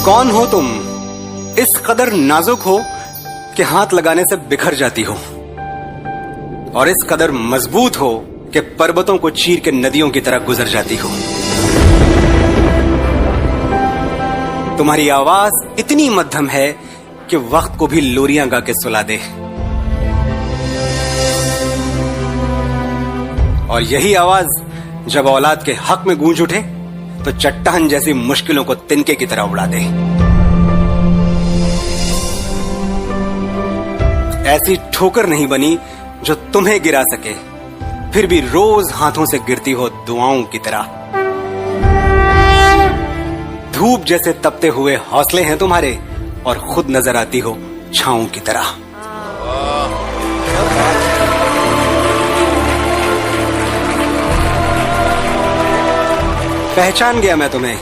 कौन हो तुम? इस कदर नाजुक हो कि हाथ लगाने से बिखर जाती हो, और इस कदर मजबूत हो कि पर्वतों को चीर के नदियों की तरह गुजर जाती हो। तुम्हारी आवाज इतनी मध्यम है कि वक्त को भी लोरियां गा के सुला दे, और यही आवाज जब औलाद के हक में गूंज उठे तो चट्टान जैसी मुश्किलों को तिनके की तरह उड़ा दे। ऐसी ठोकर नहीं बनी जो तुम्हें गिरा सके, फिर भी रोज हाथों से गिरती हो दुआओं की तरह। धूप जैसे तपते हुए हौसले हैं तुम्हारे, और खुद नजर आती हो छाओं की तरह। पहचान गया मैं तुम्हें,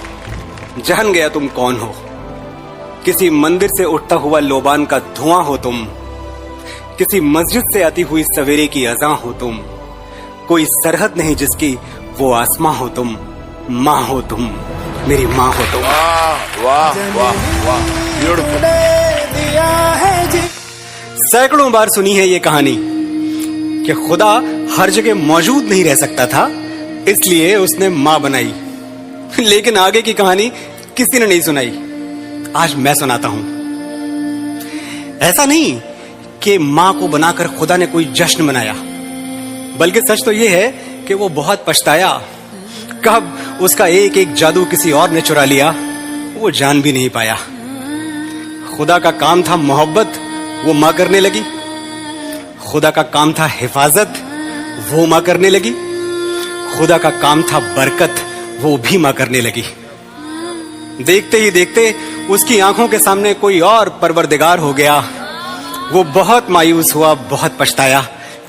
जान गया तुम कौन हो। किसी मंदिर से उठता हुआ लोबान का धुआं हो तुम, किसी मस्जिद से आती हुई सवेरे की अज़ां हो तुम। कोई सरहद नहीं जिसकी वो आसमां हो तुम। माँ हो तुम, मेरी माँ हो तुम। वाह वाह वाह, ब्यूटीफुल। सैकड़ों बार सुनी है ये कहानी कि खुदा हर जगह मौजूद नहीं रह सकता था, इसलिए उसने माँ बनाई। लेकिन आगे की कहानी किसी ने नहीं सुनाई। आज मैं सुनाता हूं। ऐसा नहीं कि मां को बनाकर खुदा ने कोई जश्न मनाया, बल्कि सच तो यह है कि वो बहुत पछताया। कब उसका एक एक जादू किसी और ने चुरा लिया, वो जान भी नहीं पाया। खुदा का काम था मोहब्बत, वो मां करने लगी। खुदा का काम था हिफाजत, वो मां करने लगी। खुदा का काम था बरकत, वो भी मां करने लगी। देखते ही देखते उसकी आंखों के सामने कोई और परवरदिगार हो गया। वो बहुत मायूस हुआ, बहुत पछताया,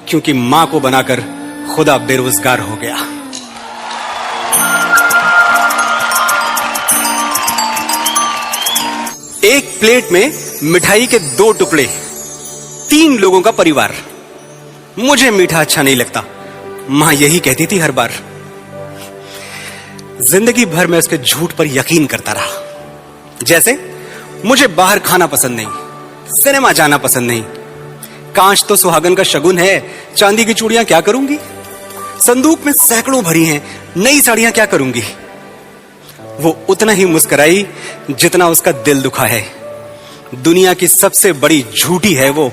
क्योंकि मां को बनाकर खुदा बेरोजगार हो गया। एक प्लेट में मिठाई के 2 टुकड़े, 3 लोगों का परिवार। मुझे मीठा अच्छा नहीं लगता, मां यही कहती थी हर बार। जिंदगी भर मैं उसके झूठ पर यकीन करता रहा। जैसे मुझे बाहर खाना पसंद नहीं, सिनेमा जाना पसंद नहीं। कांच तो सुहागन का शगुन है, चांदी की चूड़ियां क्या करूंगी। संदूक में सैकड़ों भरी हैं, नई साड़ियां क्या करूंगी। वो उतना ही मुस्कुराई जितना उसका दिल दुखा है। दुनिया की सबसे बड़ी झूठी है वो,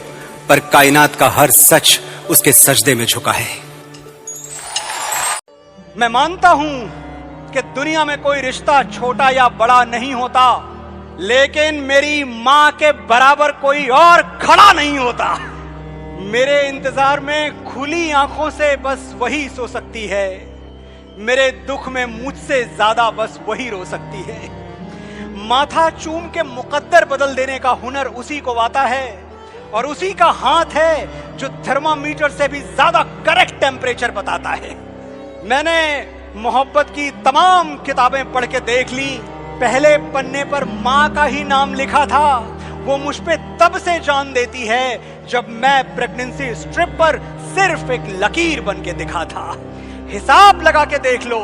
पर कायनात का हर सच उसके सजदे में झुका है। मैं मानता हूं कि दुनिया में कोई रिश्ता छोटा या बड़ा नहीं होता, लेकिन मेरी मां के बराबर कोई और खड़ा नहीं होता। मेरे इंतजार में खुली आंखों से बस वही सो सकती है। मेरे दुख में मुझसे ज्यादा बस वही रो सकती है। माथा चूम के मुकद्दर बदल देने का हुनर उसी को आता है, और उसी का हाथ है जो थर्मामीटर से भी ज्यादा करेक्ट टेम्परेचर बताता है। मैंने मोहब्बत की तमाम किताबें पढ़ के देख ली, पहले पन्ने पर मां का ही नाम लिखा था। वो मुझ पे तब से जान देती है जब मैं प्रेगनेंसी स्ट्रिप पर सिर्फ एक लकीर बन के दिखा था। हिसाब लगा के देख लो,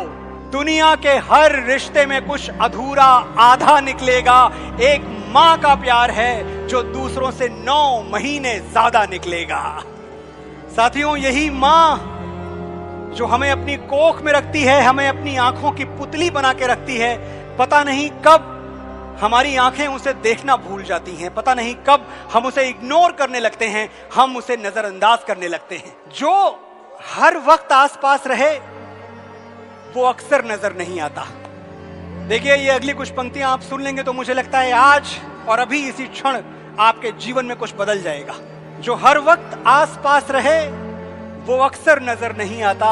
दुनिया के हर रिश्ते में कुछ अधूरा आधा निकलेगा। एक मां का प्यार है जो दूसरों से 9 महीने ज्यादा निकलेगा। साथियों, यही मां जो हमें अपनी कोख में रखती है, हमें अपनी आंखों की पुतली बना के रखती है, पता नहीं कब हमारी आंखें उसे देखना भूल जाती हैं। पता नहीं कब हम उसे इग्नोर करने लगते हैं, हम उसे नजरअंदाज करने लगते हैं। जो हर वक्त आसपास रहे वो अक्सर नजर नहीं आता। देखिए, ये अगली कुछ पंक्तियां आप सुन लेंगे तो मुझे लगता है आज और अभी इसी क्षण आपके जीवन में कुछ बदल जाएगा। जो हर वक्त आसपास रहे वो अक्सर नजर नहीं आता।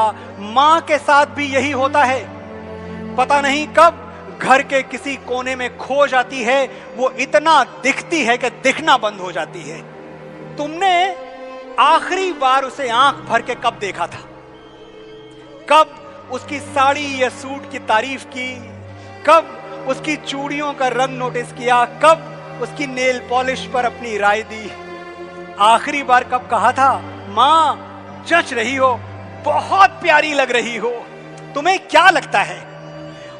मां के साथ भी यही होता है। पता नहीं कब घर के किसी कोने में खो जाती है, वो इतना दिखती है कि दिखना बंद हो जाती है। तुमने आखिरी बार उसे आंख भर के कब देखा था? कब उसकी साड़ी या सूट की तारीफ की? कब उसकी चूड़ियों का रंग नोटिस किया? कब उसकी नेल पॉलिश पर अपनी राय दी? आखिरी बार कब कहा था, मां जच रही हो, बहुत प्यारी लग रही हो? तुम्हें क्या लगता है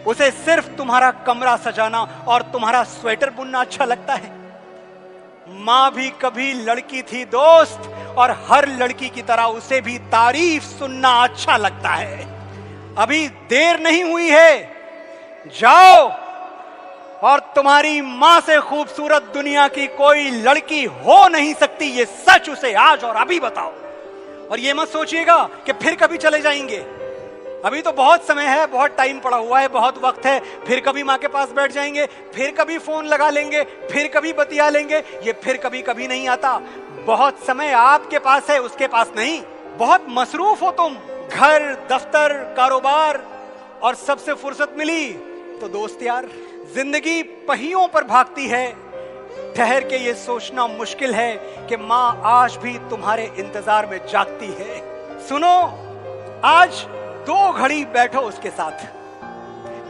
उसे सिर्फ तुम्हारा कमरा सजाना और तुम्हारा स्वेटर बुनना अच्छा लगता है। मां भी कभी लड़की थी दोस्त, और हर लड़की की तरह उसे भी तारीफ सुनना अच्छा लगता है। अभी देर नहीं हुई है, जाओ और तुम्हारी मां से खूबसूरत दुनिया की कोई लड़की हो नहीं सकती, ये सच उसे आज और अभी बताओ। और ये मत सोचिएगा कि फिर कभी चले जाएंगे, अभी तो बहुत समय है, बहुत टाइम पड़ा हुआ है, बहुत वक्त है। फिर कभी मां के पास बैठ जाएंगे, फिर कभी फोन लगा लेंगे, फिर कभी बतिया लेंगे। ये फिर कभी कभी नहीं आता। बहुत समय आपके पास है, उसके पास नहीं। बहुत मसरूफ हो तुम, घर, दफ्तर, कारोबार, और सबसे फुर्सत मिली तो दोस्त यार। जिंदगी पहियों पर भागती है। ठहर के ये सोचना मुश्किल है कि मां आज भी तुम्हारे इंतजार में जागती है। सुनो, आज 2 घड़ी बैठो उसके साथ,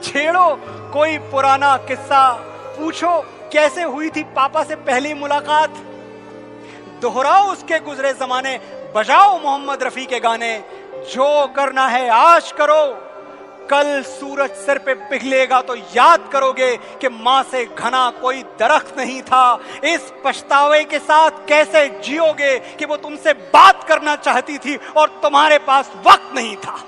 छेड़ो कोई पुराना किस्सा, पूछो कैसे हुई थी पापा से पहली मुलाकात, दोहराओ उसके गुजरे जमाने, बजाओ मोहम्मद रफी के गाने। जो करना है आज करो, कल सूरज सिर पे पिघलेगा तो याद करोगे कि मां से घना कोई दरख्त नहीं था। इस पछतावे के साथ कैसे जियोगे कि वो तुमसे बात करना चाहती थी और तुम्हारे पास वक्त नहीं था।